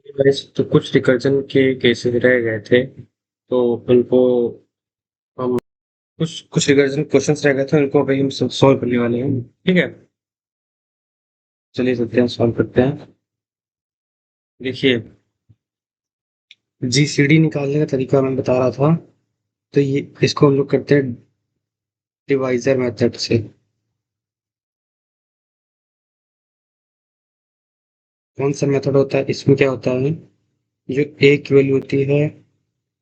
वैसे तो कुछ रिकर्जन के केसेस रह गए थे, तो उनको हम कुछ कुछ रिकर्जन क्वेश्चंस रह गए थे, उनको अभी हम सॉल्व करने वाले हैं। ठीक है, चलिए चलते हैं, सॉल्व करते हैं। देखिए, जीसीडी निकालने का तरीका मैं बता रहा था। तो ये इसको हम लोग करते हैं डिवाइजर मेथड से। कौन सा मेथड होता है, इसमें क्या होता है, जो ए की वैल्यू होती है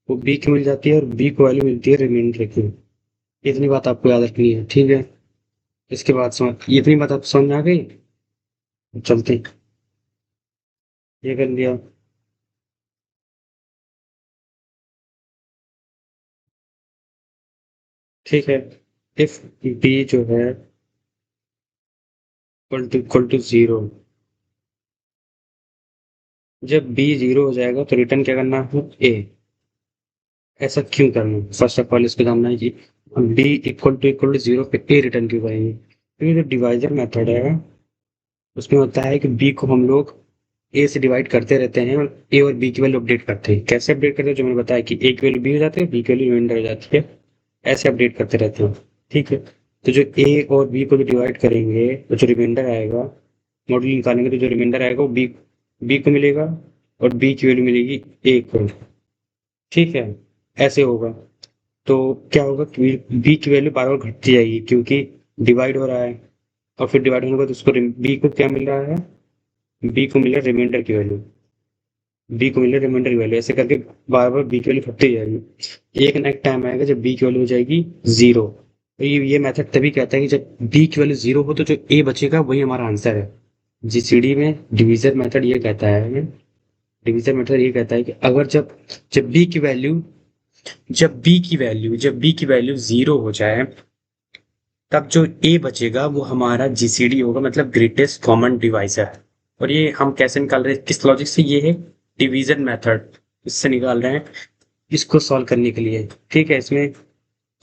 वो बी की मिल जाती है, और बी को वैल्यू मिलती है रिमाइंडर की। इतनी बात आपको याद रखनी है, ठीक है। इसके बाद समझ, इतनी बात आपको समझ में आ गई। चलते हैं। ये कर लिया। ठीक है, इफ बी जो है इक्वल टू जीरो, जब बी जीरो हो जाएगा तो रिटर्न क्या करना है, ए। ऐसा क्यों करना है, फर्स्ट ऑफ ऑल इसको जानना है कि बी इक्वल टू जीरो पे ए रिटर्न क्यों करेंगे। क्योंकि जो डिवाइजर मेथड है उसमें होता है कि बी को हम लोग ए से डिवाइड करते रहते हैं, और ए और बी की वैल्यू अपडेट करते हैं। कैसे अपडेट करते हैं, जो मैंने बताया कि ए की वैल्यू बी हो जाती है, बी की वैल्यू रिमाइंडर हो जाती है। ऐसे अपडेट करते रहते हैं। ठीक है, तो जो ए और बी को जो डिवाइड करेंगे तो जो रिमाइंडर आएगा, मॉडल निकालेंगे तो जो रिमाइंडर आएगा वो बी बी को मिलेगा, और बी की वैल्यू मिलेगी ए को। ठीक है, ऐसे होगा। तो क्या होगा कि बी की वैल्यू बार बार घटती जाएगी, क्योंकि डिवाइड हो रहा है। और फिर डिवाइड होने के बाद उसको बी को क्या मिल रहा है, बी को मिल रहा है रिमाइंडर की वैल्यू। बी को मिल रहा है रिमाइंडर की वैल्यू, ऐसे करके बार बार बी की वैल्यू घटती जाएगी। एक ना एक टाइम आएगा जब बी की वैल्यू हो जाएगी जीरो। तो ये मेथड तभी कहता है कि जब बी की वैल्यू जीरो हो तो जो ए बचेगा वही हमारा आंसर है। जीसीडी में डिवीजन मेथड ये कहता है, डिवीजन मेथड ये कहता है कि अगर जब जब बी की वैल्यू जब बी की वैल्यू जीरो हो जाए, तब जो ए बचेगा वो हमारा जीसीडी होगा, मतलब ग्रेटेस्ट कॉमन डिवाइजर। और ये हम कैसे निकाल रहे हैं, किस लॉजिक से, ये है डिवीजन मेथड, इससे निकाल रहे हैं इसको सॉल्व करने के लिए। ठीक है, इसमें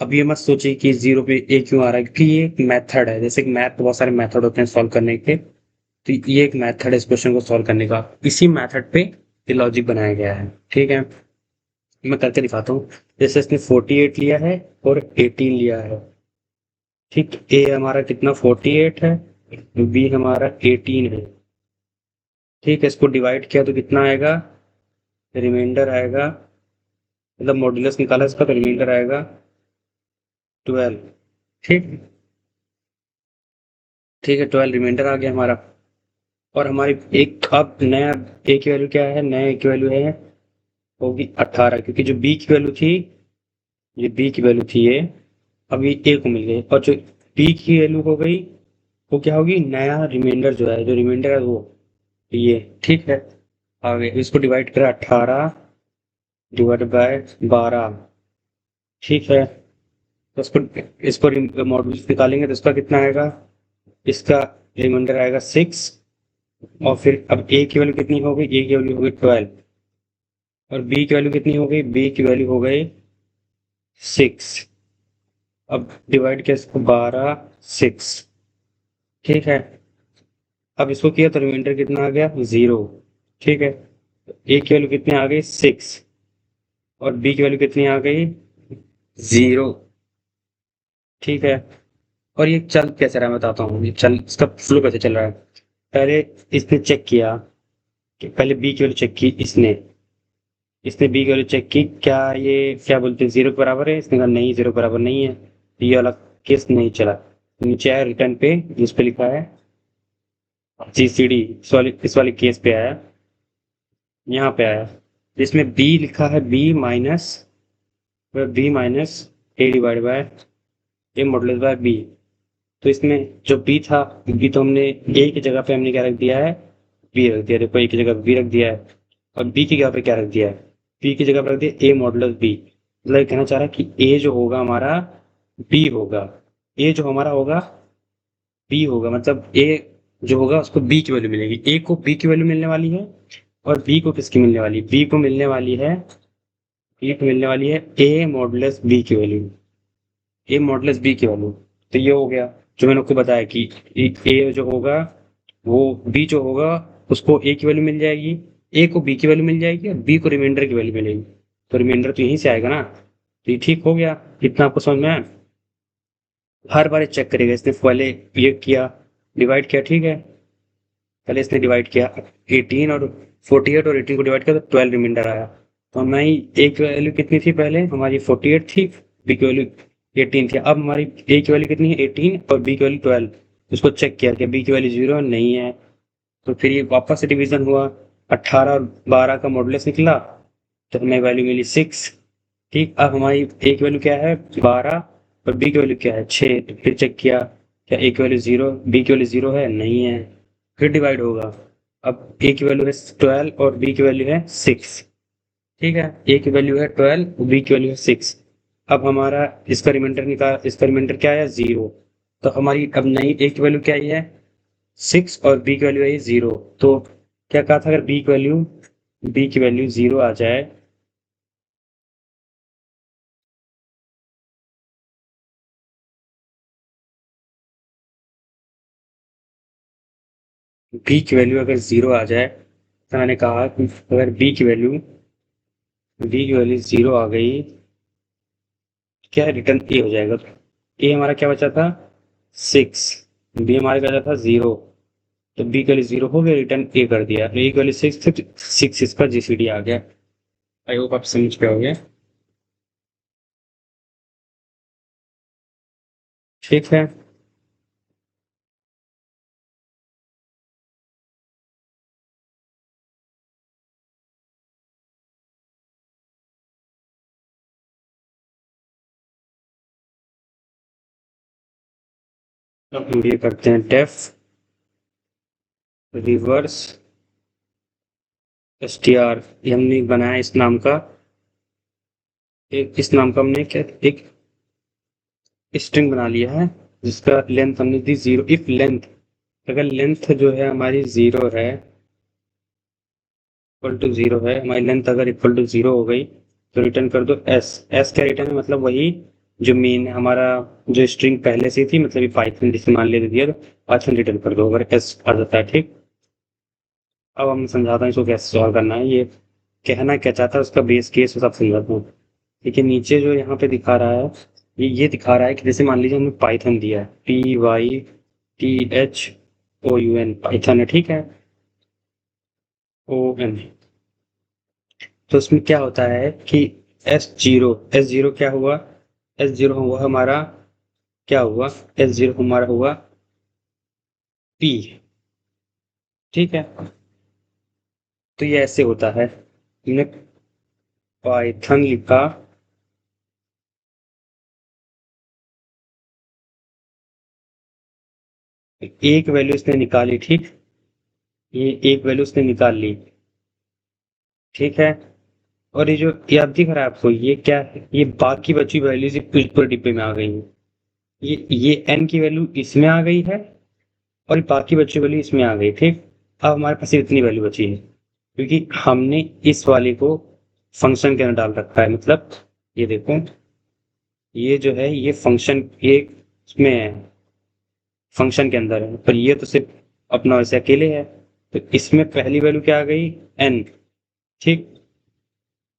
अब ये मत सोचिए कि जीरो पे ए क्यों आ रहा है, क्योंकि ये एक मेथड है। जैसे कि मैथ बहुत सारे मेथड होते हैं सॉल्व करने के, तो ये एक मेथड है इस क्वेश्चन को सॉल्व करने का। इसी मेथड पे ये लॉजिक बनाया गया है। ठीक है, मैं करके दिखाता हूँ। जैसे इसने 48 लिया है और 18 लिया है। ठीक, ए हमारा कितना 48 है, बी हमारा 18 है। ठीक है, इसको डिवाइड किया तो कितना आएगा, रिमाइंडर आएगा, मतलब मॉड्यूलस निकाला इसका तो रिमाइंडर आएगा 12। ठीक, ठीक है, 12 रिमाइंडर आ गया हमारा। और हमारी एक अब नया ए की वैल्यू क्या है, नया ए की वैल्यू है होगी 18, क्योंकि जो बी की वैल्यू थी, ये बी की वैल्यू थी ये, अब ये ए को मिल गई। और जो बी की वैल्यू हो गई वो क्या होगी, नया रिमाइंडर जो है, जो रिमाइंडर है वो ये। ठीक है, आगे इसको डिवाइड करें 18 डिवाइड बाय 12। ठीक है, तो इसको इसको मॉड्यूल्स निकालेंगे तो इसका कितना आएगा, इसका रिमाइंडर आएगा 6। और फिर अब ए की वैल्यू कितनी हो गई, ए की वैल्यू हो गई 12, और बी की वैल्यू कितनी हो गई, बी की वैल्यू हो गई 6। अब डिवाइड किया इसको 12 6। ठीक है, अब इसको किया तो रिमाइंडर कितना आ गया, जीरो। ठीक है, ए की वैल्यू कितनी आ गई 6, और बी की वैल्यू कितनी आ गई, जीरो। ठीक है, और ये चल कैसे रहा है मैं बताता हूँ, ये चल इसका फ्लो कैसे चल रहा है। पहले इसने चेक किया कि पहले बी की वैल्यू चेक की, इसने इसने बी की वैल्यू चेक की, क्या ये क्या बोलते हैं जीरो के बराबर है, इसने कहा नहीं जीरो के बराबर नहीं है, तो ये वाला केस नहीं चला। तो नीचे आया रिटर्न पे, जिस पे लिखा है जीसीडी, इस वाले केस पे आया, यहाँ पे आया जिसमें बी लिखा है, B minus A divide by A modulus by B. तो इसमें जो बी था, बी तो हमने ए की जगह पे हमने क्या रख दिया है, बी रख दिया। देखो ए की जगह बी रख दिया है, और बी की जगह पे क्या रख दिया है, बी की जगह पे रख दिया ए मॉडुलस बी। मतलब ये कहना चाह रहा है कि ए जो होगा हमारा बी होगा, ए जो हमारा होगा बी होगा, मतलब ए जो होगा उसको बी की वैल्यू मिलेगी, ए को बी की वैल्यू मिलने वाली है, और बी को किसकी मिलने वाली है, बी को मिलने वाली है ए मॉडुलस बी की वैल्यू, ए मॉडुलस बी की वैल्यू। तो ये हो गया जो मैंने आपको बताया कि ए जो होगा वो बी जो होगा उसको ए की वैल्यू मिल जाएगी, ए को बी की वैल्यू मिल जाएगी और बी को रिमाइंडर की वैल्यू मिलेगी, तो रिमाइंडर तो यहीं से आएगा ना, तो ये ठीक हो गया। इतना आपको समझ में आया? हर बार चेक करेगा, इसने पहले ये किया, डिवाइड किया, ठीक है, पहले इसने डिवाइड किया 18 और 48 और 18 को डिवाइड किया तो 12 रिमाइंडर आया। तो हमारी ए की वैल्यू कितनी थी, पहले हमारी 48 थी, बी की वैल्यू 18 थी। अब हमारी ए की वैल्यू कितनी है, 18, और बी की वैल्यू 12। उसको चेक किया कि बी की वैल्यू 0 नहीं है, तो फिर ये वापस से डिवीजन हुआ, 18 और 12 का मॉडुलस निकला, तो हमें वैल्यू मिली 6। ठीक, अब हमारी ए की वैल्यू क्या है, 12, और बी की वैल्यू क्या है, 6। तो फिर चेक किया, क्या ए की वैल्यू 0, बी की वैल्यू 0 है, नहीं है, फिर डिवाइड होगा। अब ए की वैल्यू है 12 और बी की वैल्यू है 6। ठीक है, ए की वैल्यू है 12, बी की वैल्यू है 6। अब हमारा इसका रिमाइंडर निकाल, इसका रिमाइंडर क्या है, 0। तो हमारी अब नई ए की वैल्यू क्या आई है, 6, और बी की वैल्यू आई 0। तो क्या कहा था, अगर बी की वैल्यू 0 आ जाए, बी की वैल्यू अगर 0 आ जाए, तो मैंने कहा कि अगर बी की वैल्यू 0 आ गई, क्या रिटर्न ए हो जाएगा। ए हमारा क्या बचा था, 6, बी हमारा क्या बचा था, 0। तो बी का 0 हो गया, रिटर्न ए कर दिया, तो ए का 6 6 इसका जीसीडी आ गया। आई होप आप समझ पाओगे। ठीक है, अब हम ये करते हैं डेफ रिवर्स str। ये हमने बनाया इस नाम का, इस नाम का हमने क्या एक स्ट्रिंग बना लिया है, जिसका लेंथ हमने दी 0। इफ लेंथ, अगर लेंथ जो है हमारी 0 है, इक्वल टू 0 है, हमारी लेंथ अगर इक्वल टू 0 हो गई, तो रिटर्न कर दो एस। एस क्या रिटर्न है, मतलब वही जो मेन हमारा जो स्ट्रिंग पहले से थी, मतलब ये पाइथन जिसे मान लेते दिया, तो पाइथन रिटर्न कर दो अगर एस आ जाता है। ठीक, अब हम समझाता हूँ इसको कैसे सॉल्व करना है, ये कहना क्या चाहता है उसका बेस केस सब समझाता हूँ। देखिए नीचे जो यहाँ पे दिखा रहा है, ये दिखा रहा है कि जैसे मान लीजिए हमने पाइथन दिया है, PYTHOUN, पाइथन है, ठीक है, ON। तो उसमें क्या होता है कि एस जीरो क्या हुआ, एस जीरो हुआ हमारा, क्या हुआ, एस जीरो हमारा हुआ पी। ठीक है, तो ये ऐसे होता है, हमने पाइथन लिखा, एक वैल्यू इसने निकाली, ठीक, ये एक वैल्यू इसने निकाल ली, ठीक है, और ये आप दिख रहा है आपको, ये क्या है, ये बाकी बची वैल्यूज ऊपर डिब्बे में आ गई है, ये एन की वैल्यू इसमें आ गई है, और बाकी बची वैल्यू इसमें आ गई। ठीक, अब हमारे पास इतनी वैल्यू बची है, क्योंकि हमने इस वाले को फंक्शन के अंदर डाल रखा है, मतलब ये देखो, ये जो है ये फंक्शन, ये इसमें है, फंक्शन के अंदर है, पर ये तो सिर्फ अपना वैसे अकेले है, तो इसमें पहली वैल्यू क्या आ गई, एन। ठीक,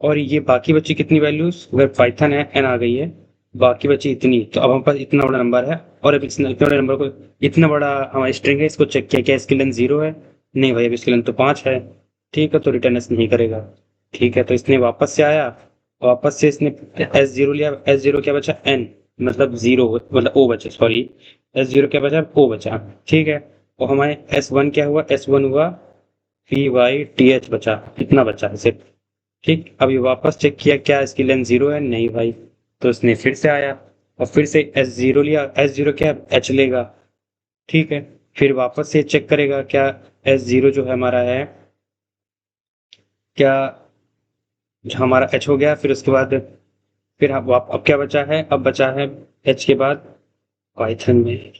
और ये बाकी बची कितनी वैल्यूज, अगर पाइथन है एन आ गई है, बाकी बची इतनी, तो अब हमारे पास इतना बड़ा नंबर है, और अब इतने बड़े नंबर को, इतना बड़ा हमारा स्ट्रिंग है, इसको चेक किया क्या इसकी लेंथ 0 है, नहीं भाई अब इसकी लेंथ तो 5 है। ठीक है, तो रिटर्न एस नहीं करेगा। ठीक है, तो इसने वापस से आया, वापस से इसने S0 लिया, S0 क्या बचा, एन, मतलब 0, मतलब ओ बचा, सॉरी, S0 क्या बचा, ओ बचा। ठीक है, और हमारे S1 क्या हुआ, S1 हुआ PYTH बचा, इतना बचा है सिर्फ। ठीक, अभी वापस चेक किया क्या इसकी लेंथ 0 है, नहीं भाई, तो इसने फिर से आया और फिर से S0 लिया, S0 क्या, H लेगा। ठीक है, फिर वापस से चेक करेगा क्या S0 जो है हमारा है, क्या जो हमारा H हो गया, फिर उसके बाद फिर अब क्या बचा है, अब बचा है H के बाद पाइथन में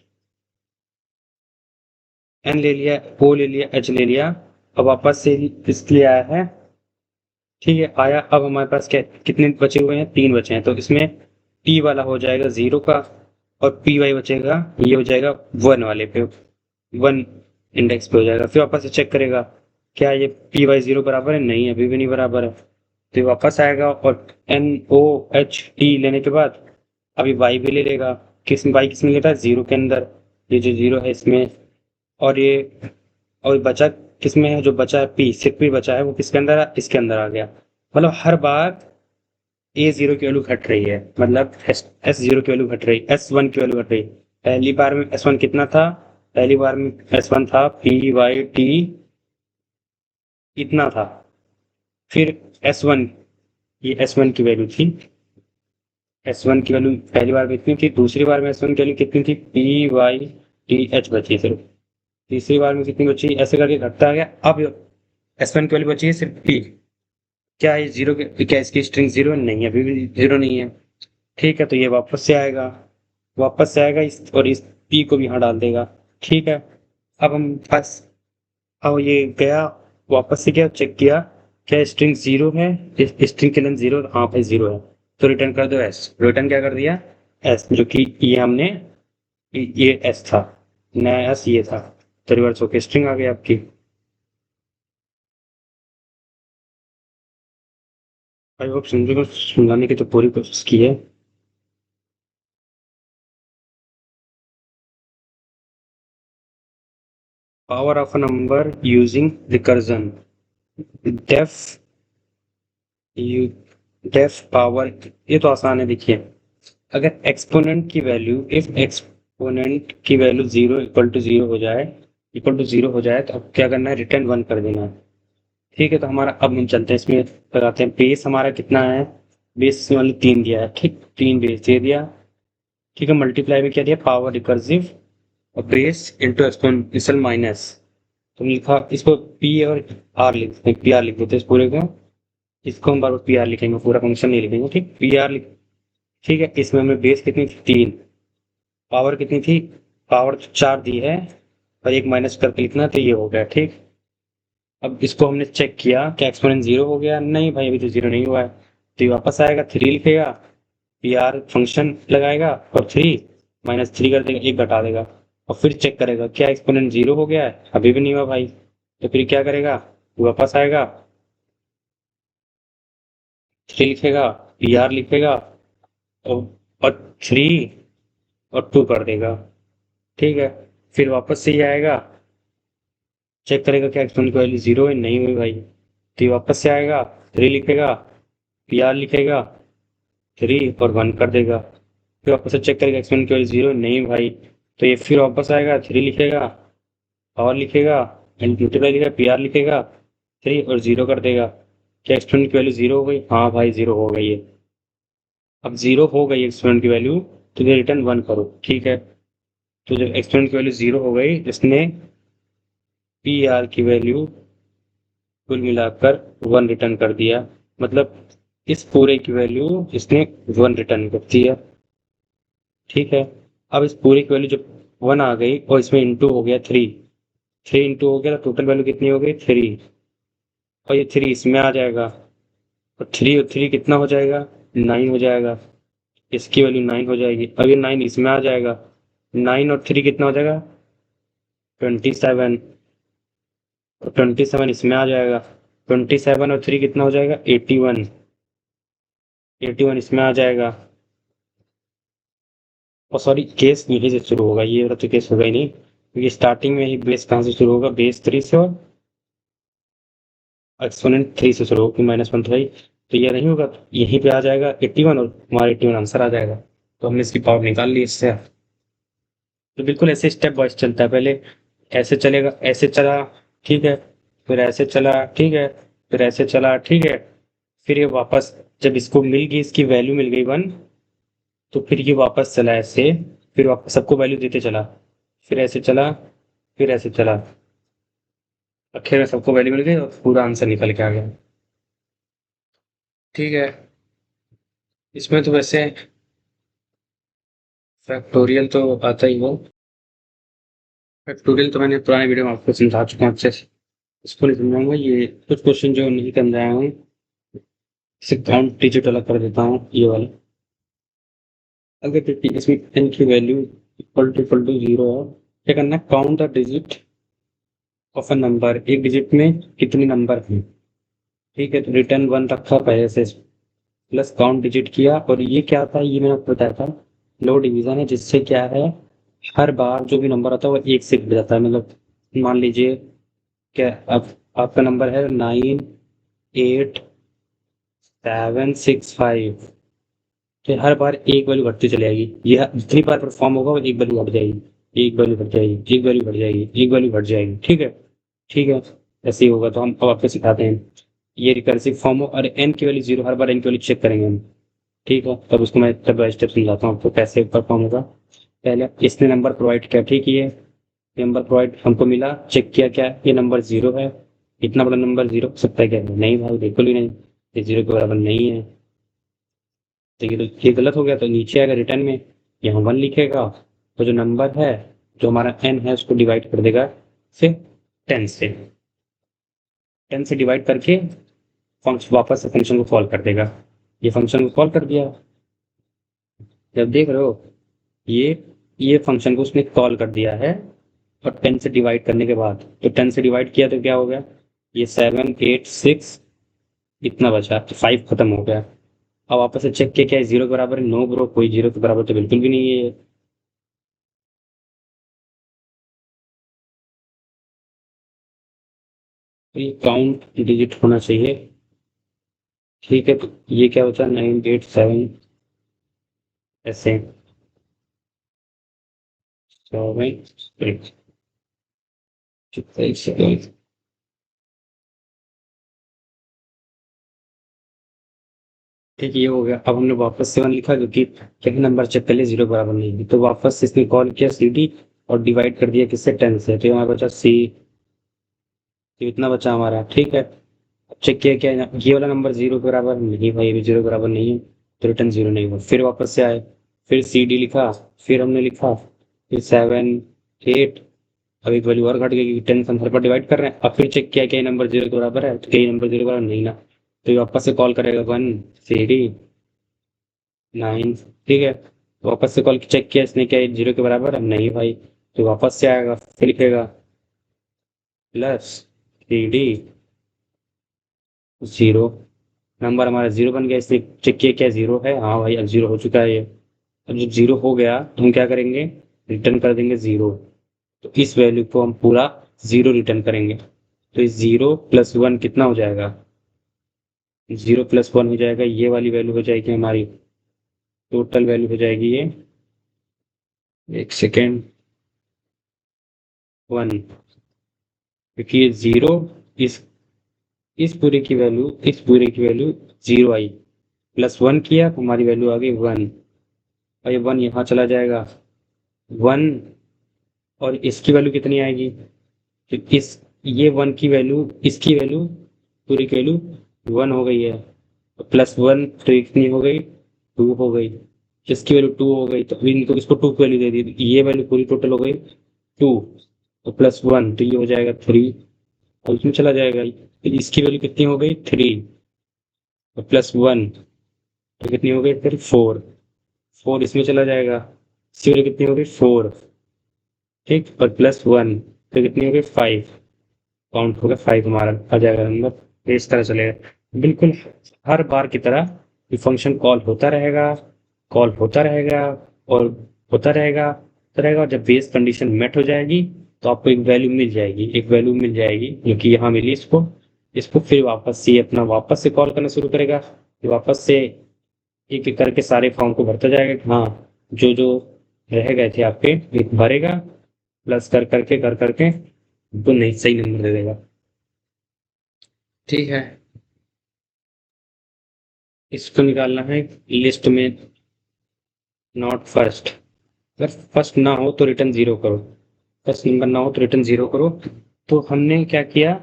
N ले लिया, O ले लिया, H ले लिया, अब वापस से इसलिए आया है। ठीक है, आया, अब हमारे पास क्या कितने बचे हुए हैं, 3 बचे हैं, तो इसमें P वाला हो जाएगा 0 का, और PY बचेगा, ये हो जाएगा 1 वाले पे, 1 इंडेक्स पे हो जाएगा। फिर वापस से चेक करेगा क्या ये पी वाई 0 बराबर है? नहीं, अभी भी नहीं बराबर है। तो ये वापस आएगा और एन ओ एच टी लेने के बाद अभी वाई भी ले लेगा। वाई किस में लेता है? 0 के अंदर, ये जो 0 है इसमें। और ये और बचा किस में है? जो बचा है पी, सिर्फ पी बचा है, वो किसके अंदर है? इसके अंदर आ गया। मतलब हर बार ए 0 की वैल्यू घट रही है, मतलब एस 0 की वैल्यू घट रही, एस 1 की वैल्यू घट रही। पहली बार में एस 1 कितना था? पहली बार में एस 1 था पी वाई टी, इतना था। फिर एस 1, ये एस 1 की वैल्यू थी। एस 1 की वैल्यू पहली बार में इतनी थी, दूसरी बार में एस 1 की वैल्यू कितनी थी? पी वाई टी एच बची सिर्फ। तीसरी बार में कितनी बची? ऐसे करके घटता गया। अब एस 1 की वैल्यू बची है सिर्फ पी। क्या ये जीरो के, क्या इसकी स्ट्रिंग 0 नहीं है? अभी भी 0 नहीं है। ठीक है, तो ये वापस से आएगा, वापस से आएगा इस, और इस पी को भी यहाँ डाल देगा। ठीक है, अब हम बस, अब ये गया वापस से, क्या चेक किया क्या स्ट्रिंग 0 है? स्ट्रिंग के लेंथ 0, हाँ भाई 0 है। तो रिटर्न कर दो एस। रिटर्न क्या कर दिया? एस, जो कि ये हमने, ये एस था, नया एस ये था। तो रिवर्स होके स्ट्रिंग आ गई आपकी। आई होप समझे को समझाने की तो पूरी कोशिश की है। Power of a number using recursion, def you def power, ये तो आसान है। देखिए, अगर एक्सपोनेंट की वैल्यू, इफ एक्सपोनेंट की वैल्यू 0 इक्वल टू 0 हो जाए, इक्वल टू 0 हो जाए, तो अब क्या करना है? रिटर्न 1 कर देना है। ठीक है, तो हमारा अब हम चलते हैं इसमें, लगाते हैं बेस हमारा कितना है? बेस वाले 3 दिया है, ठीक, 3 बेस दे दिया। ठीक है, मल्टीप्लाई में क्या दिया? पावर रिकर्सिव और बेस इंटू एक्सपोनेंशियल माइनस। तो लिखा इसको पी और आर लिखते हैं, पी आर लिख देते हैं इस पूरे को। इसको हम बार बार पी आर लिखेंगे, पूरा फंक्शन नहीं लिखेंगे, ठीक, पी आर लिख। ठीक है, इसमें हमें बेस कितनी थी? 3। पावर कितनी थी? पावर तो 4 दी है, और एक माइनस करके लिखना, तो ये हो गया। ठीक, अब इसको हमने चेक किया क्या एक्सपोनेंट 0 हो गया? नहीं भाई, अभी तो 0 नहीं हुआ है। तो ये वापस आएगा, 3 लिखेगा, पी आर फंक्शन लगाएगा और 3 माइनस 3 कर देगा, एक घटा देगा। और फिर चेक करेगा क्या एक्सपोनेंट 0 हो गया है? अभी भी नहीं हुआ भाई। तो फिर क्या करेगा? वापस आएगा, 3 लिखेगा, पी आर लिखेगा, और 3 और 2 कर देगा। ठीक है, फिर वापस से ये आएगा, चेक करेगा क्या एक्सपोनेंट की वैल्यू 0 है? नहीं हुई भाई। तो ये वापस से आएगा, 3 लिखेगा, पी आर लिखेगा, 3 और 1 कर देगा। फिर वापस से चेक करेगा एक्सपोनेंट की वैल्यू 0 नहीं भाई। तो ये फिर वापस आएगा, 3 लिखेगा, और लिखेगा, एंड मल्टीप्लाई लिखेगा, पी आर लिखेगा, 3 और 0 कर देगा। क्या एक्सपोनेंट की वैल्यू 0 हो गई? हाँ भाई 0 हो गई है। अब 0 हो गई एक्सपोनेंट की वैल्यू, तो ये रिटर्न 1 करो। ठीक है, तो जब एक्सपोनेंट की वैल्यू 0 हो गई, इसने पी आर की वैल्यू कुल मिलाकर 1 रिटर्न कर दिया। मतलब इस पूरे की वैल्यू इसने 1 रिटर्न कर दिया। ठीक है, अब इस पूरे की वैल्यू जब 1 आ गई और इसमें इंटू हो गया 3, 3 इंटू हो गया, तो टोटल वैल्यू कितनी हो गई? 3। और ये 3 इसमें आ जाएगा, और 3 और 3 कितना हो जाएगा? 9 हो जाएगा। इसकी वैल्यू 9 हो जाएगी। अब ये 9 इसमें आ जाएगा, 9 और 3 कितना हो जाएगा? 27। और 27 इसमें आ जाएगा, 27 और 3 कितना हो जाएगा? 81। 81 इसमें आ जाएगा। और सॉरी, केस यहीं से शुरू होगा, ये वाला तो केस होगा ही नहीं, क्योंकि स्टार्टिंग में ही बेस कहाँ से शुरू होगा? बेस 3 से, और एक्सपोनेंट 3 से शुरू होगी, -1 तो भाई। तो ये नहीं होगा, तो यहीं पे आ जाएगा 81, और हमारा 81 आंसर आ जाएगा। तो हमने इसकी पावर निकाल ली इससे। तो बिल्कुल ऐसे स्टेप वाइज चलता है, पहले ऐसे चलेगा, ऐसे चला, ठीक है, फिर ऐसे चला, ठीक है, फिर ऐसे चला, ठीक है, फिर ये वापस, जब इसको मिल गई, इसकी वैल्यू मिल गई 1, तो फिर ये वापस चला ऐसे, फिर वापस सबको वैल्यू देते चला, फिर ऐसे चला, फिर ऐसे चला, आखिर में सबको वैल्यू मिल गई और पूरा आंसर निकल के आ गया। ठीक है, इसमें तो वैसे फैक्टोरियल तो आता ही हो। फैक्टोरियल तो मैंने पुराने वीडियो में आपको समझा चुका हूँ अच्छे से, इसको नहीं समझाऊंगा। ये कुछ क्वेश्चन जो नहीं समझाया हूँ, इसे काउंट डिजिट अलग कर देता हूँ, ये वाला। अगर इसमें n की वैल्यू इक्वल टू 0 है, क्या करना है? Count the digit of a number, एक डिजिट में कितने नंबर हैं। ठीक है, तो रिटर्न 1 रखा पहले से, प्लस काउंट डिजिट किया। और ये क्या था, ये मैंने आपको बताया था, लो डिवीजन है, जिससे क्या है, हर बार जो भी नंबर आता है वो एक से घट जाता है। मतलब मान लीजिए क्या, अब आपका नंबर है 98765, तो हर बार एक वैल्यू घटती चली जाएगी। ये जितनी बार परफॉर्म होगा वो एक वैल्यू घट जाएगी, एक वैल्यू घट जाएगी, एक वैल्यू घट जाएगी, एक वैल्यू घट जाएगी। ठीक है, ठीक है, ऐसे ही होगा। तो हम अब आपको सिखाते हैं, ये रिकर्सिव फॉर्म हो और एन की वैल्यू 0, हर बार एन की वैल्यू चेक करेंगे हम। ठीक है, तब उसको मैं स्टेप बाय स्टेप समझाता हूँ आपको कैसे परफॉर्म होगा। पहले इसने नंबर प्रोवाइड किया, ठीक है, ये नंबर प्रोवाइड हमको मिला, चेक किया क्या ये नंबर 0 है। इतना बड़ा नंबर 0 हो सकता है क्या? नहीं भाई, बिल्कुल भी नहीं, ये 0 के बराबर नहीं है। तो ये गलत हो गया, तो नीचे आएगा रिटर्न में, यहाँ 1 लिखेगा, तो जो नंबर है, जो हमारा n है, उसको डिवाइड कर देगा से 10 से, 10 से डिवाइड करके फंक्शन वापस से फंक्शन को कॉल कर देगा। ये फंक्शन को कॉल कर दिया, जब देख रहे हो, ये फंक्शन को उसने कॉल कर दिया है। और 10 से डिवाइड करने के बाद, तो 10 से डिवाइड किया तो क्या हो गया, ये 786 इतना बचा, तो 5 खत्म हो गया। अब वापस से चेक किया, क्या 0 के बराबर है? नो ब्रो, कोई 0 के बराबर तो बिल्कुल भी नहीं है ये। तो ये काउंट डिजिट होना चाहिए। ठीक है, तो ये क्या होता है, 987 ऐसे 7 6 ठीक है, ये हो गया। अब हमने वापस 7 लिखा, क्योंकि क्या नंबर चेक पहले 0 के बराबर नहीं थी, तो वापस इसने कॉल किया CD और डिवाइड कर दिया किससे, 10 से, तो हमारा बचा C। तो इतना बचा हमारा। ठीक है, अब चेक किया क्या ये वाला नंबर 0 के बराबर नहीं, भाई भी 0 के बराबर नहीं है, तो रिटर्न 0 नहीं हुआ। फिर वापस से आए, फिर CD लिखा, फिर हमने लिखा, फिर 7 8, अब एक वैल्यू और घट गई क्योंकि 10 हम हर पर डिवाइड कर रहे हैं। अब फिर चेक किया क्या ये नंबर 0 के बराबर है, तो क्या ये नंबर 0 के बराबर नहीं ना, तो ये वापस से कॉल करेगा 1 CD 9। ठीक है, तो वापस से कॉल चेक किया इसने, क्या 0 के बराबर है? नहीं भाई, तो वापस से आएगा, फिर लिखेगा प्लस CD 0, नंबर हमारा 0 बन गया। इसने चेक किया क्या 0 है? हाँ भाई, अब 0 हो चुका है ये। अब जब 0 हो गया तो हम क्या करेंगे, रिटर्न कर देंगे 0। तो इस वैल्यू को हम पूरा 0 रिटर्न करेंगे। तो इस 0 + 1 कितना हो जाएगा, 0 + 1 हो जाएगा, ये वाली वैल्यू हो जाएगी हमारी, टोटल वैल्यू हो जाएगी ये, एक सेकेंड, 1, क्योंकि ये 0, इस इस पूरे की वैल्यू, इस पूरे की वैल्यू 0 आई, +1 किया तो हमारी वैल्यू आ गई 1, और ये 1 यहाँ चला जाएगा 1, और इसकी वैल्यू कितनी आएगी, तो इस ये 1 की वैल्यू, इसकी वैल्यू, पूरी की वैल्यू 1 हो गई है, तो +1 तो कितनी हो गई, 2 हो गई, इसकी वैल्यू 2 हो गई, तो अभी इनको इसको 2 की वैल्यू दे दी, तो ये वैल्यू पूरी टोटल हो गई 2, तो +1 तो ये हो जाएगा 3, और इसमें चला जाएगा, तो इसकी वैल्यू कितनी हो गई 3, और +1 तो कितनी हो गई फिर 4, 4 इसमें चला जाएगा, इसकी वैल्यू कितनी हो गई 4। ठीक, और +1 तो कितनी हो गई 5, काउंट होगा 5, हमारा आ जाएगा नंबर। तो इस तरह चलेगा बिल्कुल, हर बार की तरह ये फंक्शन कॉल होता रहेगा, कॉल होता रहेगा, और होता रहेगा, होता रहेगा, और जब बेस कंडीशन मेट हो जाएगी तो आपको एक वैल्यू मिल जाएगी, एक वैल्यू मिल जाएगी जो कि यहाँ मिली इसको, इसको फिर वापस से अपना वापस से कॉल करना शुरू करेगा, फिर वापस से एक एक करके सारे फॉर्म को भरता जाएगा कि हाँ, जो जो रह गए थे आपके एक भरेगा, प्लस कर करके तो नहीं सही नंबर दे देगा। ठीक है, इसको निकालना है लिस्ट में, नॉट फर्स्ट, अगर फर्स्ट ना हो तो रिटर्न 0 करो, फर्स्ट नंबर ना हो तो रिटर्न 0 करो। तो हमने क्या किया,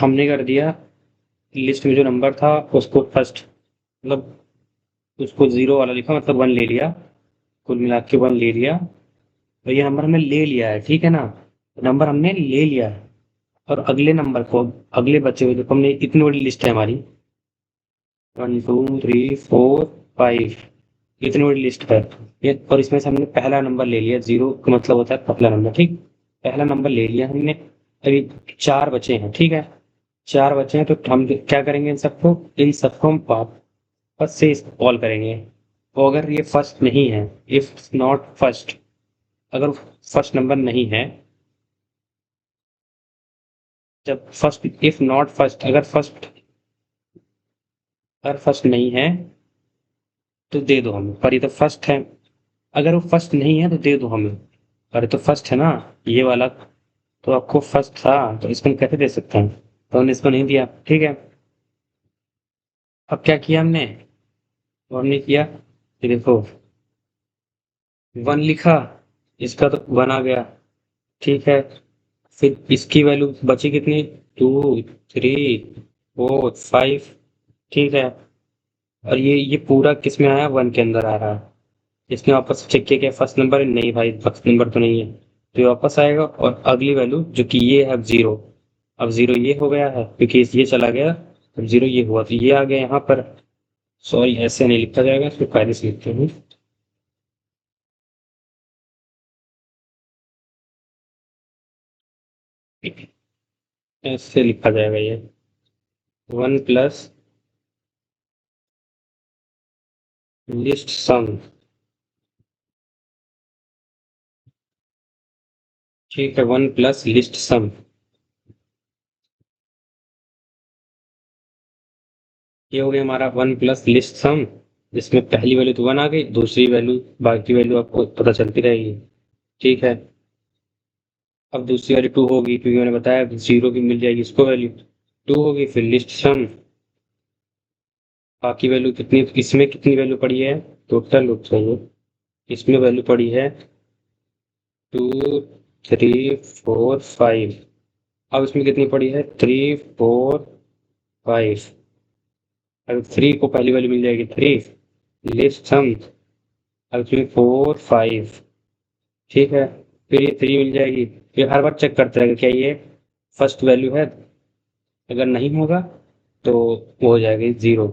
हमने कर दिया, लिस्ट में जो नंबर था उसको फर्स्ट, मतलब उसको 0 वाला लिखा, मतलब 1 ले लिया, कुल मिला के 1 ले लिया, तो ये नंबर हमने ले लिया है, ठीक है ना, नंबर हमने ले लिया है। और अगले नंबर को, अगले बचे हुए, देखो हमने इतनी बड़ी लिस्ट है हमारी, 1 2 3 4 5, इतनी बड़ी लिस्ट है ये, और इसमें से हमने पहला नंबर ले लिया, 0 का मतलब होता है पहला नंबर, ठीक, पहला नंबर ले लिया हमने, अभी 4 बचे हैं, ठीक है। 4 बचे हैं तो हम क्या करेंगे, इन सबको हम वापस से कॉल करेंगे। तो अगर ये फर्स्ट नहीं है, इफ नॉट फर्स्ट, अगर फर्स्ट नंबर नहीं है, जब फर्स्ट, इफ नॉट फर्स्ट, अगर फर्स्ट नहीं है तो दे दो हमें, पर ये तो फर्स्ट है। अगर वो फर्स्ट नहीं है तो दे दो हमें, अरे तो फर्स्ट है ना ये वाला, तो आपको फर्स्ट था तो इसको हम कैसे दे सकते हैं, तो हमने इसको नहीं दिया, ठीक है। अब क्या किया हमने, और हमने किया, ये देखो 1 लिखा, इसका तो 1 आ गया, ठीक है। फिर इसकी वैल्यू बची कितनी, 2, 3, 4, 5, ठीक है। और ये पूरा किस में आया, 1 के अंदर आ रहा है। इसने वापस चेक किया क्या फर्स्ट नंबर है, नहीं भाई फर्स्ट नंबर तो नहीं है, तो ये वापस आएगा। और अगली वैल्यू जो कि ये है, अब 0, अब 0 ये हो गया है क्योंकि ये चला गया, अब 0 ये हुआ तो ये आ गया यहाँ पर। सॉरी ऐसे नहीं लिखा जाएगा, इसको कायदे से लिखते हैं। ऐसे लिखा जाएगा ये, 1 प्लस लिस्ट सम, ठीक है, 1 प्लस लिस्ट सम। ये हो गया हमारा 1 प्लस लिस्ट सम, जिसमें पहली वैल्यू तो 1 आ गई, दूसरी वैल्यू, बाकी वैल्यू आपको पता चलती रहेगी, ठीक है। अब दूसरी वाली 2 होगी क्योंकि मैंने बताया 0 की मिल जाएगी इसको वैल्यू, 2 होगी। फिर लिस्ट सम, बाकी वैल्यू कितनी, इसमें कितनी वैल्यू पड़ी है, टोटल लुक चाहिए, इसमें वैल्यू पड़ी है 2, 3, 4, 5। अब इसमें कितनी पड़ी है, 3, 4, 5। अब 3 को पहली वैल्यू मिल जाएगी 3, लिस्ट सम, अब इसमें 4, 5, ठीक है। फिर ये 3 मिल जाएगी, फिर हर बार चेक करते रहेगा क्या ये फर्स्ट वैल्यू है, अगर नहीं होगा तो वो हो जाएगा 0,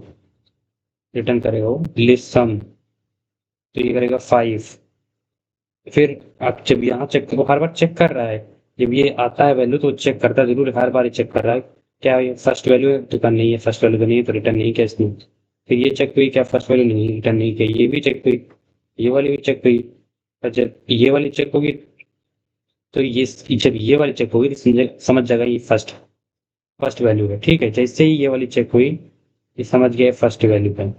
रिटर्न करेगा वो लिस्ट सम, तो ये करेगा 5। फिर आप जब यहाँ चेक, वो हर बार चेक कर रहा है, जब ये आता है वैल्यू तो चेक करता है जरूर, हर बार ही चेक कर रहा है क्या ये फर्स्ट वैल्यू है, तो नहीं है फर्स्ट वैल्यू तो नहीं है, तो रिटर्न नहीं किया इसने। फिर ये चेक हुई क्या फर्स्ट वैल्यू नहीं, रिटर्न नहीं किया, ये भी चेक हुई, ये वाली भी चेक हुई। और जब ये वाली चेक होगी तो ये, जब ये वाली चेक होगी तो समझ जाएगा ये फर्स्ट फर्स्ट वैल्यू है, ठीक है। जैसे ही ये वाली चेक हुई, ये समझ गया फर्स्ट वैल्यू है।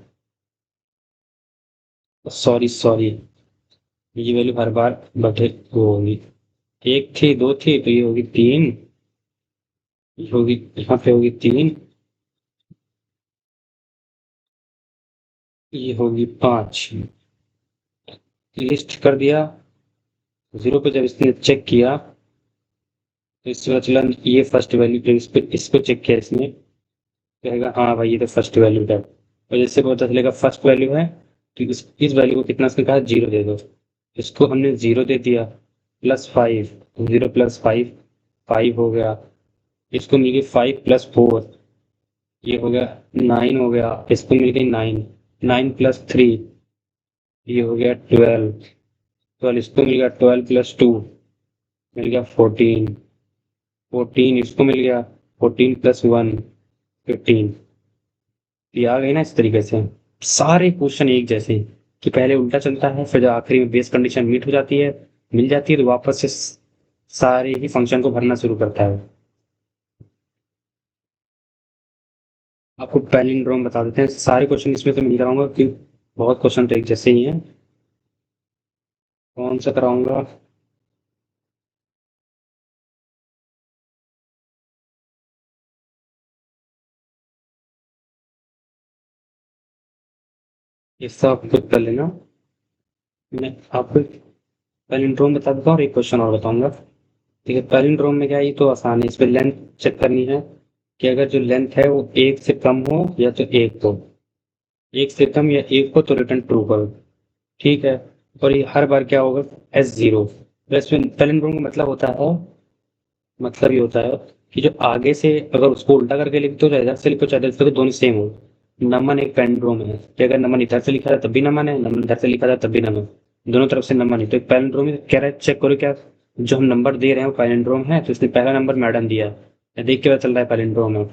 सॉरी सॉरी, ये वैल्यू हर बार बटे वो होगी, 1 थी 2 थी तो ये होगी 3, ये होगी, यहाँ पे होगी 3, ये होगी 5। लिस्ट कर दिया, 0 पे जब इसने चेक किया तो इससे पता चला ये फर्स्ट वैल्यू, इसको चेक किया इसने, कहेगा हाँ भाई ये तो फर्स्ट वैल्यू है। और जैसे पता चलेगा फर्स्ट वैल्यू है तो इस वैल्यू को कितना, इसने कहा 0 दे दो, इसको हमने 0 दे दिया, +5, 0 + 5, 5 हो गया। इसको मिल गई 5 + 4, ये हो गया 9 हो गया। इसको मिल गई 9, 9 + 3, ये हो गया 12, 12 इसको मिल गया, 12 + 2 मिल गया 14, 14 इसको मिल गया, 14 + 1 15। ये आ गई ना, इस तरीके से सारे क्वेश्चन एक जैसे हैं, कि पहले उल्टा चलता है, फिर आखिरी में बेस कंडीशन मीट हो जाती है, मिल जाती है, तो वापस से सारे ही फंक्शन को भरना शुरू करता है। आपको पैलिंड्रोम बता देते हैं, सारे क्वेश्चन इसमें तो नहीं कराऊंगा क्योंकि बहुत क्वेश्चन तो एक जैसे ही हैं। कौन सा कराऊंगा, ये सब खुद कर लेना, मैं आपको पैलिंड्रोम बता देता हूँ और एक क्वेश्चन और बताऊंगा। ठीक है, पैलिंड्रोम में क्या है, ये तो आसान है, इस पे लेंथ चेक करनी है कि अगर जो लेंथ है वो 1 से कम हो या तो 1 हो, 1 से कम या 1 हो तो रिटर्न ट्रू करो, ठीक है। और ये हर बार क्या होगा, S0। प्लस में पैलिंड्रोम का मतलब होता है, मतलब ये होता है कि जो आगे से अगर उसको उल्टा करके लिखते हो, चाहे इधर से लिखो चाहे इधर से लिखो, दोनों सेम हो। नमन एक पैलिंड्रोम है कि अगर नमन इधर से लिखा जाए तब भी नमन है, नमन इधर से लिखा जाए तब भी नमन, दोनों तरफ से नमन है, तो एक पैलिंड्रोम है। कह रहा है चेक करो क्या जो हम नंबर दे रहे हैं वो पैलिंड्रोम है, तो इसने पहला नंबर मैडम दिया है, देख के पता चल रहा है पैलिंड्रोम है,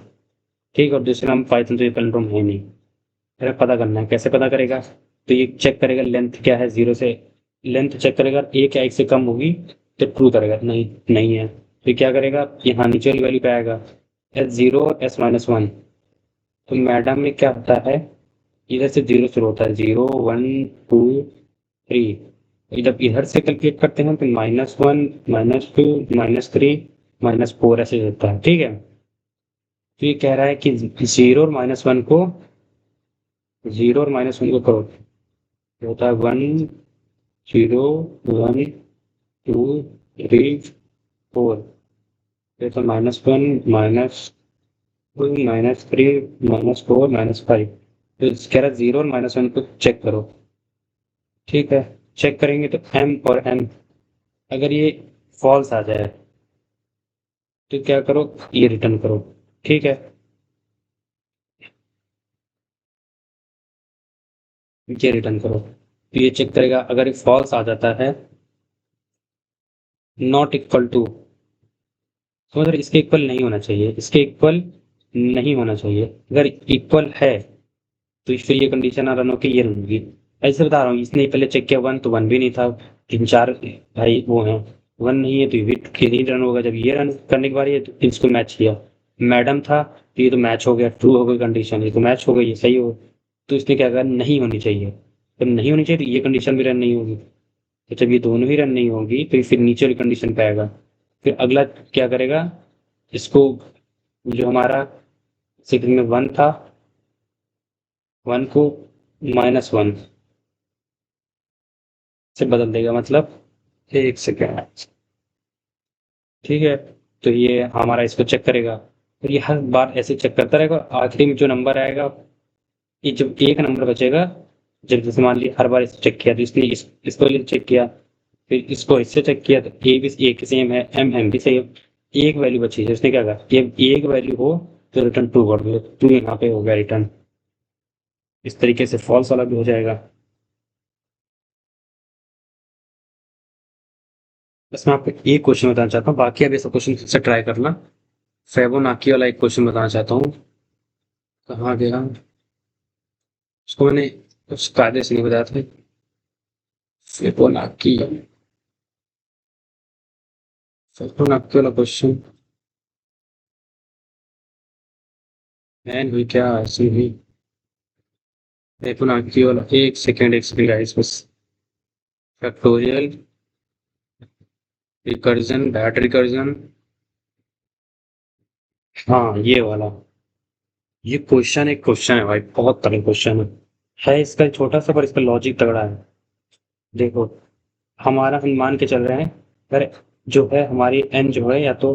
ठीक। और दूसरा हम पाइथन, तो ये पैलिंड्रोम है नहीं। फिर पता करना है, कैसे पता करेगा? तो ये चेक करेगा लेंथ क्या है, जीरो से लेंथ चेक करेगा, एक या एक से कम होगी तो ट्रू करेगा, नहीं नहीं है तो क्या करेगा, यहाँ नीचे वाली वैल्यू पे आएगा S0 और S-1। तो मैडम में क्या होता है, इधर से जीरो शुरू होता है, 0 1 2 3। जब इधर से कैलकुलेट करते हैं तो -1 -2 -3 -4 ऐसे होता है, ठीक है। तो ये कह रहा है कि जीरो और -1 को, जीरो और -1 को करो, तो होता है 1 0 1 2 3 4। फिर तो -1 -2 -3 -4 -5। तो कह रहा है जीरो और -1 को चेक करो, ठीक है। चेक करेंगे तो m और n, अगर ये फॉल्स आ जाए तो क्या करो, ये रिटर्न करो, ठीक है। ये रिटर्न करो, तो ये चेक करेगा, अगर ये फॉल्स आ जाता है, नॉट इक्वल टू, तो मतलब इसके इक्वल नहीं होना चाहिए, इसके इक्वल नहीं होना चाहिए। अगर इक्वल है तो फिर ये कंडीशन रन होकर ये रन होगी। ऐसे बता रहा हूँ, इसने पहले चेक किया 1, तो 1 भी नहीं था, 3 4 भाई वो हैं, 1 नहीं है तो ये भी नहीं रन होगा। जब ये रन करने के बाद ये तो इसको मैच किया, मैडम था तो ये तो मैच हो गया, ट्रू हो गई कंडीशन, ये तो मैच हो गई, ये सही हो। तो इसने क्या कहा, नहीं होनी चाहिए। जब नहीं होनी चाहिए तो ये कंडीशन भी रन नहीं होगी, तो जब ये दोनों ही रन नहीं होगी तो ये फिर नीचे वाली कंडीशन पे आएगा। फिर अगला क्या करेगा, इसको, जो हमारा सिग्नल में 1 था, 1 को -1 से बदल देगा, मतलब एक सेकेंड, ठीक है। तो ये हमारा इसको चेक करेगा, और ये हर बार ऐसे चेक करता रहेगा, आखिरी में जो नंबर आएगा, ये जब एक नंबर बचेगा, जब जैसे मान लिया हर बार इसे चेक किया तो इसने इसको चेक किया, फिर इसको इससे चेक किया तो ए भी एक सेम है, एम भी सेम, एक वैल्यू बची है, उसने क्या कहा, ये एक वैल्यू हो तो रिटर्न ट्रू कर दो, ट्रू यहाँ पे हो गया रिटर्न। इस तरीके से फॉल्स वाला भी हो जाएगा। बस मैं आपको एक क्वेश्चन बताना चाहता हूँ, बाकी आप ये सब क्वेश्चन से ट्राई करना। फेबोनाची वाला एक क्वेश्चन बताना चाहता हूँ, कहाँ गया, उसको मैंने कुछ कायदे से नहीं बताया था। फेबोनाची, फेबोनाची वाला क्वेश्चन मैन हुई क्या, ऐसी हुई। फेबोनाची वाला, एक सेकंड गाइस बस। फैक्टोरियल, रिकर्जन, बैट रिकर्जन, हाँ ये वाला। ये क्वेश्चन एक क्वेश्चन है भाई, बहुत तगड़ा क्वेश्चन है इसका, छोटा सा पर इसका लॉजिक तगड़ा है। देखो, हमारा हम मान के चल रहे हैं, अगर जो है हमारी एन जो है या तो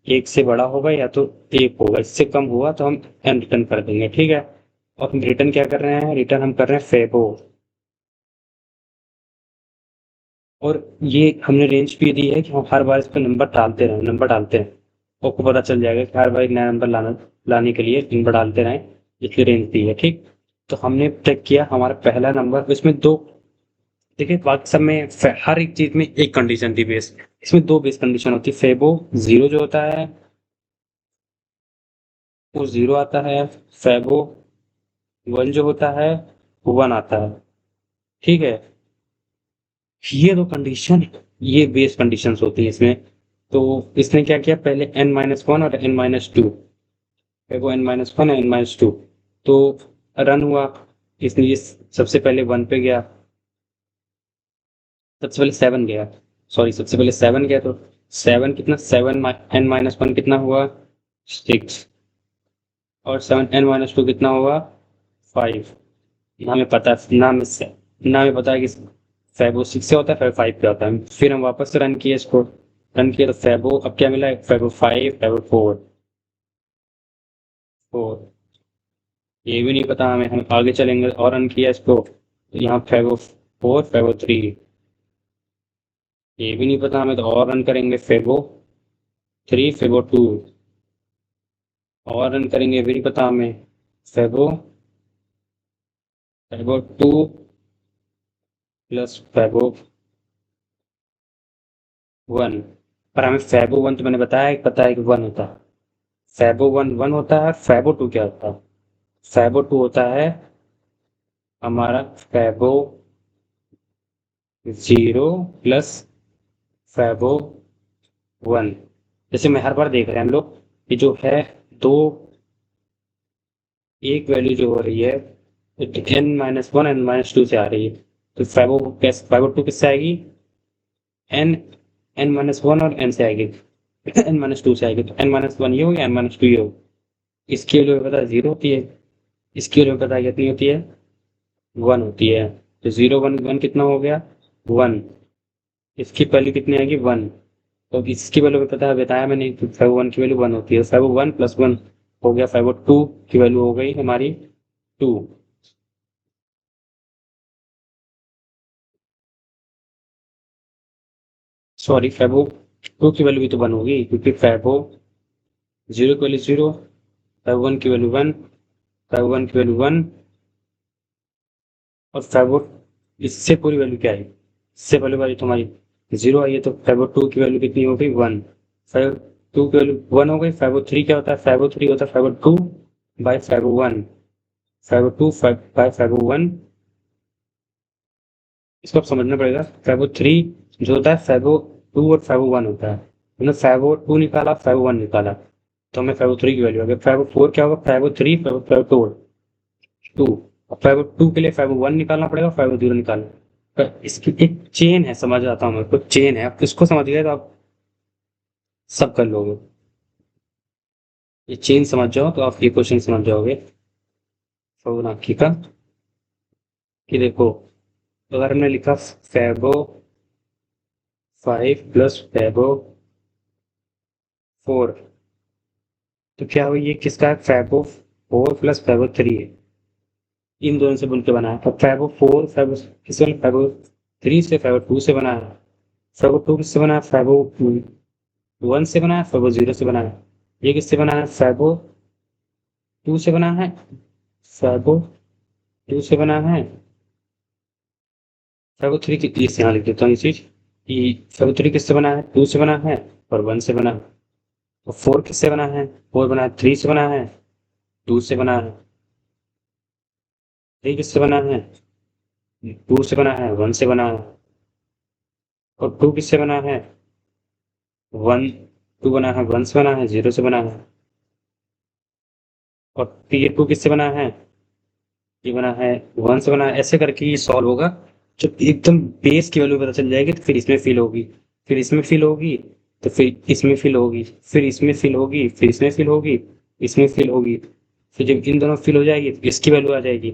एक से बड़ा होगा या तो एक होगा, इससे कम हुआ तो हम एन रिटर्न कर देंगे, ठीक है। और हम रिटर्न क्या कर रहे हैं, रिटर्न हम कर रहे हैं फेबो, और ये हमने रेंज भी दी है कि हम हर बार इस पर नंबर डालते रहें, नंबर डालते हैं। आपको पता चल जाएगा कि हर बार एक नया नंबर लाने के लिए नंबर डालते रहें, इसकी रेंज दी है, ठीक। तो हमने चेक किया, हमारा पहला नंबर, इसमें दो, देखिए बाकी सब में हर एक चीज में एक कंडीशन थी बेस, इसमें दो बेस कंडीशन होती है। फेबो जीरो जो होता है वो जीरो आता है, फेबो वन जो होता है वो वन आता है, ठीक है। ये दो कंडीशन, ये बेस कंडीशंस होती है इसमें। तो इसने क्या किया, पहले n-1 और n-2, फेबो n-1 n-2, तो रन हुआ, इसने ये सबसे पहले 1 पे गया, सबसे पहले 7 गया, सॉरी सबसे पहले 7 गया, तो 7 कितना, 7 n-1 कितना हुआ, 6, और 7 n-2 कितना हुआ, 5। ना हमें पता, ना हमें पता है कि फैबो 6 से होता है, फैबो 5 पे होता है। फिर हम वापस से रन किए इसको, रन किया तो फैबो अब क्या मिला, फैबो 5, फैबो 4। ये भी नहीं पता हमें, हम आगे चलेंगे और रन किया इसको, तो यहाँ फैबो 4, फैबो 3। ये भी नहीं पता हमें, तो और रन करेंगे फेबो 3, फेबो 2, और रन करेंगे, ये भी नहीं पता हमें, फेबो, फेबो 2 प्लस फेबो 1। पर हमें फैबो वन तो मैंने बताया पता है कि वन होता है। फैबो वन वन होता है। फैबो टू क्या होता है? फैबो टू होता है हमारा फैबो जीरो प्लस फैबो वन। जैसे मैं हर बार देख रहे हैं हम लोग ये जो है दो एक वैल्यू जो हो रही है n minus one n minus two से आ रही है। तो फैबो टू किससे आएगी? एन एन माइनस वन और एन से आएगी। एन माइनस टू से आएगी तो एन माइनस वन ये हो या एन माइनस टू ये हो। इसकी वैल्यू पता है जीरो होती है। इसकी वैल्यू पता है कितनी होती है? वन होती है। तो जीरो वन वन कितना हो गया? वन। इसकी वैल्यू कितनी आएगी? वन। तो इसकी वैल्यू पता है बताया मैंने फाइव वन की वैल्यू वन होती है। फाइव वन प्लस वन हो गया फाइव टू की वैल्यू हो गई हमारी टू। सॉरी फैबो टू की वैल्यू भी तो वन होगी क्योंकि फैबो जीरो की वैल्यू जीरो, फैबो वन की वैल्यू वन, फैबो वन की वैल्यू वन और फैबो इससे पूरी वैल्यू क्या है? इससे पहले वाली तुम्हारी जीरो आई है तो फैबो टू की वैल्यू कितनी हो गई? वन। फैबो टू की वैल्यू वन हो गई। फैबो थ्री क्या होता है? फैबो थ्री होता है फैबो टू बाई फैबो वन। फैबो टू बाई फैबो वन। इसको अब समझना पड़ेगा। फैबो थ्री जो होता है फैबो टू और फैबो वन होता है। हमने फैबो टू निकाला फैबो वन निकाला तो हमें फैबो थ्री की वैल्यू आ गई। फैबो फोर क्या होगा? फैबो थ्री फैबो फैबो टू टू। अब फैबो टू के लिए फैबो वन निकालना पड़ेगा फैबो जीरो निकालना। पर इसकी एक चेन है, समझ आता हूँ मेरे को चेन है। आप इसको समझ गए तो आप सब कर लोगे। ये चेन समझ जाओ तो आप ये क्वेश्चन समझ जाओगे फिबोनाची का। कि देखो अगर हमने लिखा फैबो फाइव प्लस फैबो फोर तो क्या हुआ? ये किसका है? फैबो फोर प्लस फैबो थ्री है। इन दोनों से बुन के बना है। तो फैबो फोर फैबो किससे बना? फैबो थ्री से फैबो टू से बना है। फैबो टू किससे बना है? फैबो वन से बना है। फैबो जीरो से बना है। ये किससे बना है? फैबो टू से बना है। फैबो टू से बना है। फैबो थ्री की इस यहाँ लिख देता हूँ ये चीज कि फैबो थ्री किससे बना है? टू से बना है और वन से बना है। और फोर किससे बना है? फोर बना है थ्री से बना है, टू से बना है। थ्री किससे बना है? टू से बना है, वन से बना है। और टू किससे बना है? वन टू बना है, वन से बना है, जीरो से बना है। और ये टू किससे बना है? ये बना है वन से बना है। ऐसे करके ये सॉल्व होगा। जब एकदम बेस की वैल्यू पता चल जाएगी तो फिर इसमें फिल होगी, फिर इसमें फिल होगी, तो फिर इसमें फिल होगी, फिर इसमें फिल होगी, फिर इसमें फिल होगी, इसमें फिल होगी। फिर जब इन दोनों फिल हो जाएगी तो इसकी वैल्यू आ जाएगी।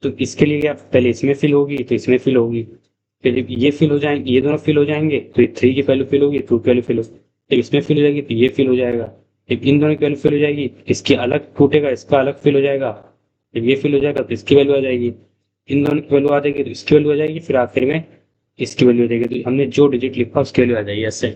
तो इसके लिए आप पहले इसमें फिल होगी तो इसमें फिल होगी। फिर जब ये फिल हो जाएंगे, ये दोनों फिल हो जाएंगे तो ये थ्री की वैल्यू फिल होगी, टू की वैल्यू फिल होगी। जब इसमें फिल हो जाएगी तो ये फिल हो जाएगा। जब इन दोनों की वैल्यू फिल हो जाएगी इसकी अलग टूटेगा, इसका अलग फिल हो जाएगा। जब ये फिल हो जाएगा तो इसकी वैल्यू आ जाएगी। इन दोनों की वैल्यू आ जाएगी तो इसकी वैल्यू आ जाएगी, फिर आखिर में इसकी वैल्यू आ जाएगी। तो हमने जो डिजिट लिखा उसकी वैल्यू आ जाएगी ऐसे।